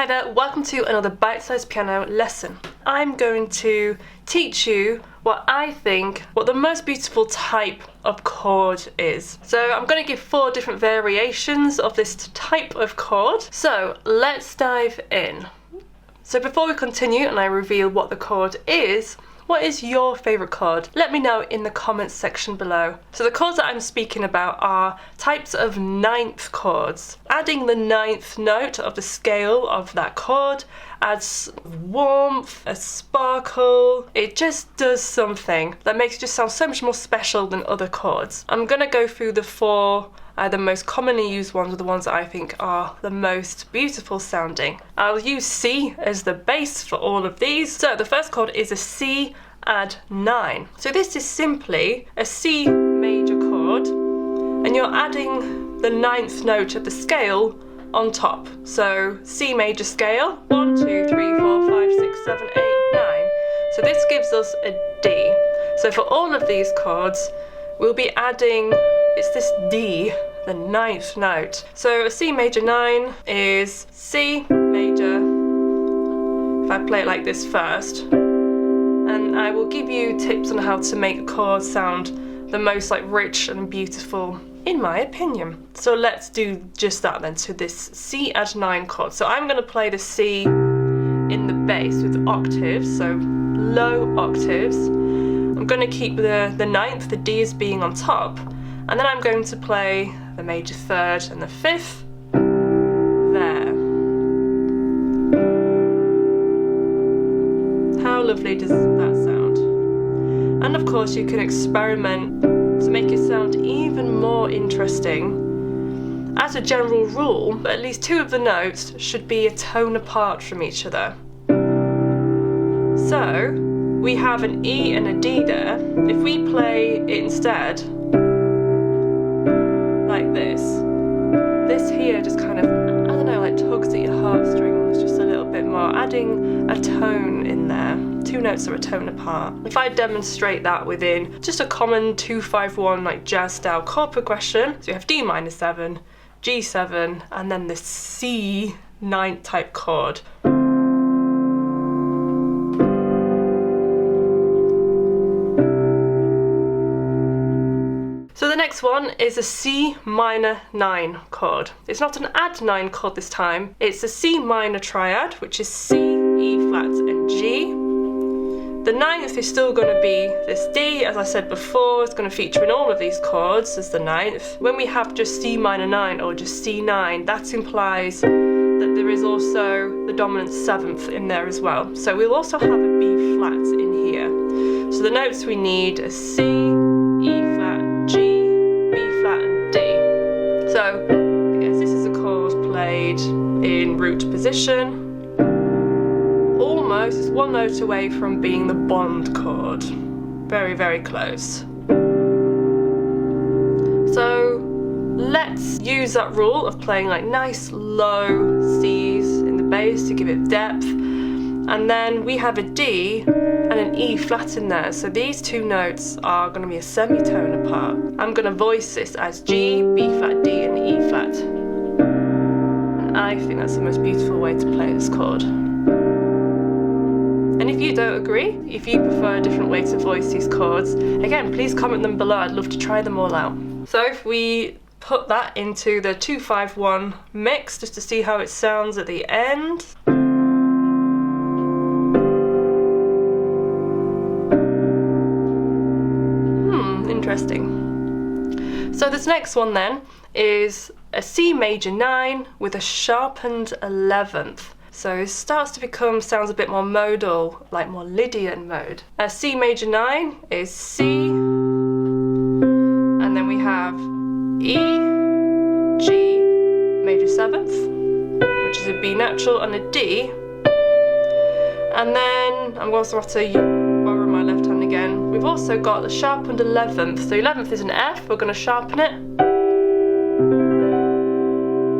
Hi there, welcome to another Bitesize Piano lesson. I'm going to teach you what the most beautiful type of chord is. So I'm going to give 4 different variations of this type of chord. So let's dive in. So before we continue and I reveal what the chord is, what is your favourite chord? Let me know in the comments section below. So the chords that I'm speaking about are types of 9th chords. Adding the 9th note of the scale of that chord adds warmth, a sparkle. It just does something that makes it just sound so much more special than other chords. I'm going to go through the 4 the most commonly used ones are the ones that I think are the most beautiful sounding. I'll use C as the base for all of these. So the first chord is a C add 9. So this is simply a C major chord and you're adding the 9th note of the scale on top. So C major scale, 1, 2, 3, 4, 5, 6, 7, 8, 9. So this gives us a D. So for all of these chords, we'll be adding, it's this D, the 9th note. So a C major 9 is C major, if I play it like this first, and I will give you tips on how to make a chord sound the most rich and beautiful, in my opinion. So let's do just that then to this C add 9 chord. So I'm going to play the C in the bass with octaves, so low octaves. I'm going to keep the 9th, the D as being on top, and then I'm going to play the major 3rd and the 5th there. How lovely does that sound? And of course you can experiment to make it sound even more interesting. As a general rule, at least 2 of the notes should be a tone apart from each other. So we have an E and a D there. If we play it instead like this here just kind of, I don't know, tugs at your heartstrings just a little bit more, adding a tone in there. 2 notes are a tone apart. If I demonstrate that within just a common 2-5-1 jazz style chord progression, so you have D minor 7, G7, and then the C 9th type chord. So the next one is a C minor 9 chord. It's not an add 9 chord this time, it's a C minor triad, which is C, E flat and G. The 9th is still going to be this D, as I said before, it's going to feature in all of these chords as the 9th. When we have just C minor 9 or just C9, that implies that there is also the dominant 7th in there as well. So we'll also have a B flat in here. So the notes we need are C, E flat, G, B flat and D. So yes, this is a chord played in root position. Almost, it's 1 note away from being the bond chord. Very, very close. So let's use that rule of playing nice low C's in the bass to give it depth. And then we have a D and an E flat in there. So these 2 notes are going to be a semitone apart. I'm going to voice this as G, B flat, D and E flat. And I think that's the most beautiful way to play this chord. And if you don't agree, if you prefer a different way to voice these chords, again, please comment them below. I'd love to try them all out. So if we put that into the 2-5-1 mix just to see how it sounds at the end. Interesting. So this next one then is a C major 9 with a sharpened 11th. So it starts to sounds a bit more modal, more Lydian mode. A C major 9 is C, and then we have E, G major 7th, which is a B natural, and a D. And then I'm also have to borrow my left hand again. We've also got the sharpened 11th. So 11th is an F, we're going to sharpen it.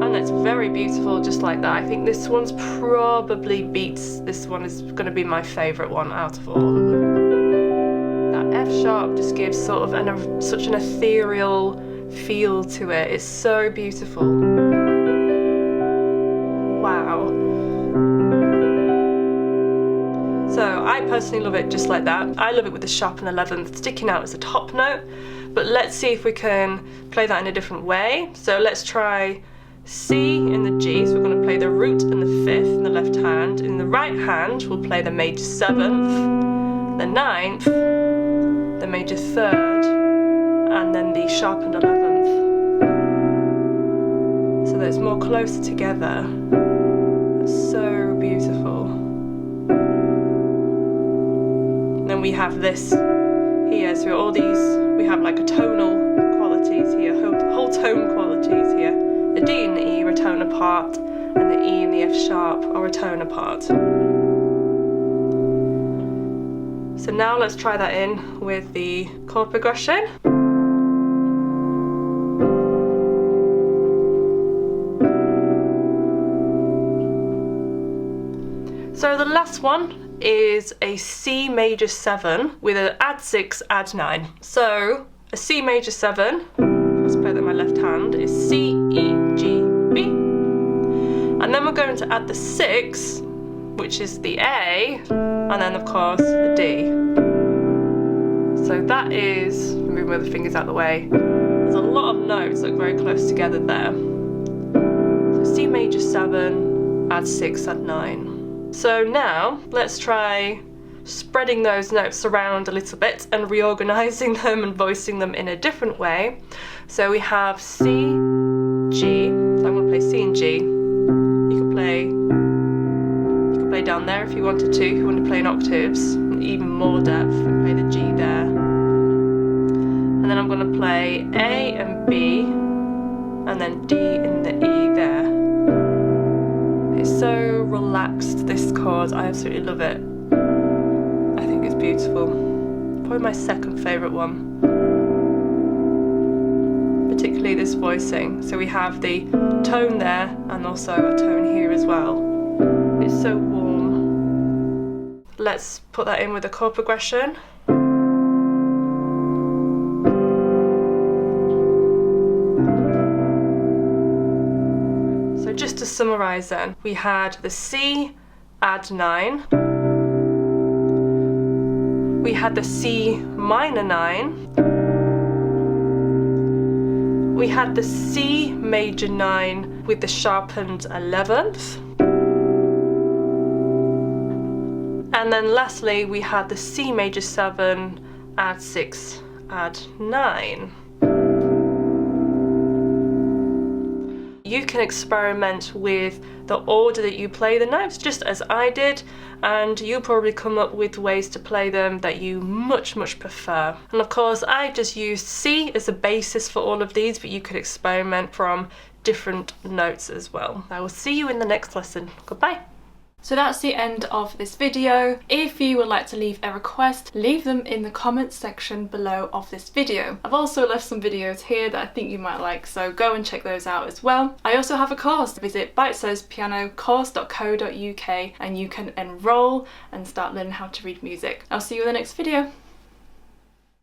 And it's very beautiful just like that. I think this one's probably beats, this one is going to be my favourite one out of all of them. That F sharp just gives sort of such an ethereal feel to it. It's so beautiful. Wow. I personally love it just like that. I love it with the sharpened 11th sticking out as a top note, but let's see if we can play that in a different way. So let's try C in the G, so we're going to play the root and the 5th in the left hand. In the right hand, we'll play the major 7th, the 9th, the major 3rd, and then the sharpened 11th. So that it's more closer together. It's so beautiful. And then we have this here, so all these, we have like a tonal qualities here, whole tone qualities here. The D and the E are a tone apart, and the E and the F sharp are a tone apart. So now let's try that in with the chord progression. So the last one is a C major 7 with an add 6, add 9. So a C major 7, let's play that in my left hand, is C, E, G, B. And then we're going to add the 6, which is the A, and then of course the D. So that is, move my other fingers out of the way, there's a lot of notes that are very close together there. So C major 7, add 6, add 9. So now let's try spreading those notes around a little bit and reorganizing them and voicing them in a different way. So we have C, G, so I'm going to play C and G. You can play down there if you wanted to, if you want to play in octaves, even more depth, and play the G there. And then I'm going to play A and B, and then D and the E there. It's so relaxed, this chord, I absolutely love it. I think it's beautiful. Probably my second favourite one. Particularly this voicing. So we have the tone there and also a tone here as well. It's so warm. Let's put that in with a chord progression. Just to summarise then, we had the C, add 9. We had the C minor 9. We had the C major 9 with the sharpened 11th. And then lastly, we had the C major 7, add 6, add 9. You can experiment with the order that you play the notes, just as I did, and you'll probably come up with ways to play them that you much prefer. And of course, I just used C as a basis for all of these, but you could experiment from different notes as well. I will see you in the next lesson. Goodbye. So that's the end of this video. If you would like to leave a request, leave them in the comments section below of this video. I've also left some videos here that I think you might like, so go and check those out as well. I also have a course. Visit Bitesize Piano Course.co.uk and you can enroll and start learning how to read music. I'll see you in the next video.